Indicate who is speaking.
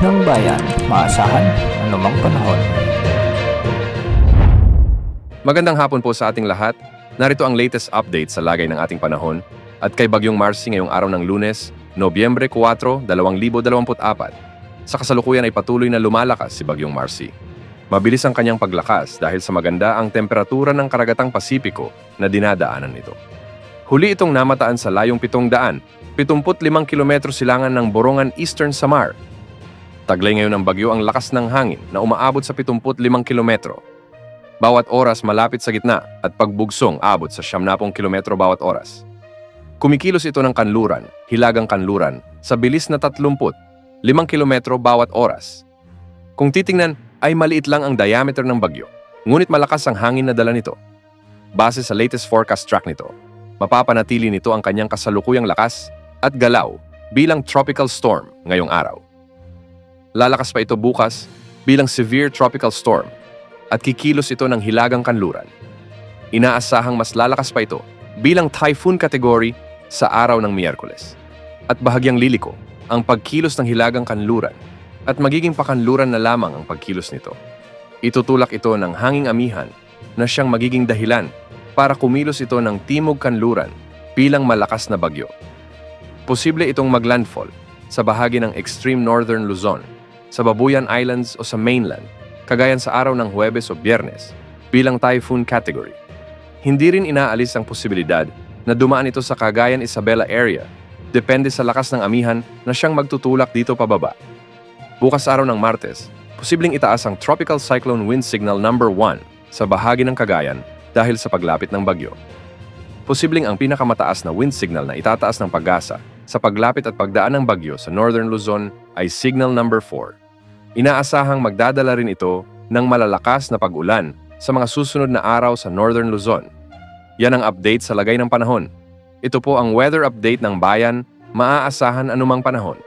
Speaker 1: ng bayan, maasahan anumang panahon.
Speaker 2: Magandang hapon po sa ating lahat. Narito ang latest update sa lagay ng ating panahon at kay Bagyong Marcy ngayong araw ng Lunes, Nobyembre 4, 2024. Sa kasalukuyan ay patuloy na lumalakas si Bagyong Marcy. Mabilis ang kanyang paglakas dahil sa maganda ang temperatura ng karagatang Pasipiko na dinadaanan nito. Huli itong namataan sa layong 775 kilometro silangan ng Borongan, Eastern Samar. Taglay ngayon ng bagyo ang lakas ng hangin na umaabot sa 75 kilometro. Bawat oras malapit sa gitna at pagbugsong abot sa 70 kilometro bawat oras. Kumikilos ito ng kanluran, hilagang kanluran, sa bilis na 35 kilometro bawat oras. Kung titingnan, ay maliit lang ang diameter ng bagyo, ngunit malakas ang hangin na dala nito. Base sa latest forecast track nito, mapapanatili nito ang kanyang kasalukuyang lakas at galaw bilang tropical storm ngayong araw. Lalakas pa ito bukas bilang severe tropical storm at kikilos ito ng hilagang kanluran. Inaasahang mas lalakas pa ito bilang typhoon category sa araw ng Miyerkules. At bahagyang liliko ang pagkilos ng hilagang kanluran at magiging pakanluran na lamang ang pagkilos nito. Itutulak ito ng hanging amihan na siyang magiging dahilan para kumilos ito ng timog kanluran bilang malakas na bagyo. Posible itong maglandfall sa bahagi ng extreme northern Luzon, sa Babuyan Islands o sa mainland, kagayan sa araw ng Huwebes o Biyernes, bilang typhoon category. Hindi rin inaalis ang posibilidad na dumaan ito sa Cagayan Isabela area, depende sa lakas ng amihan na siyang magtutulak dito pababa. Bukas araw ng Martes, posibleng itaas ang Tropical Cyclone Wind Signal number 1 sa bahagi ng Cagayan dahil sa paglapit ng bagyo. Posibleng ang pinakamataas na wind signal na itataas ng Pag-asa sa paglapit at pagdaan ng bagyo sa Northern Luzon ay Signal number 4. Inaasahang magdadala rin ito ng malalakas na pag-ulan sa mga susunod na araw sa Northern Luzon. Yan ang update sa lagay ng panahon. Ito po ang weather update ng bayan, maaasahan anumang panahon.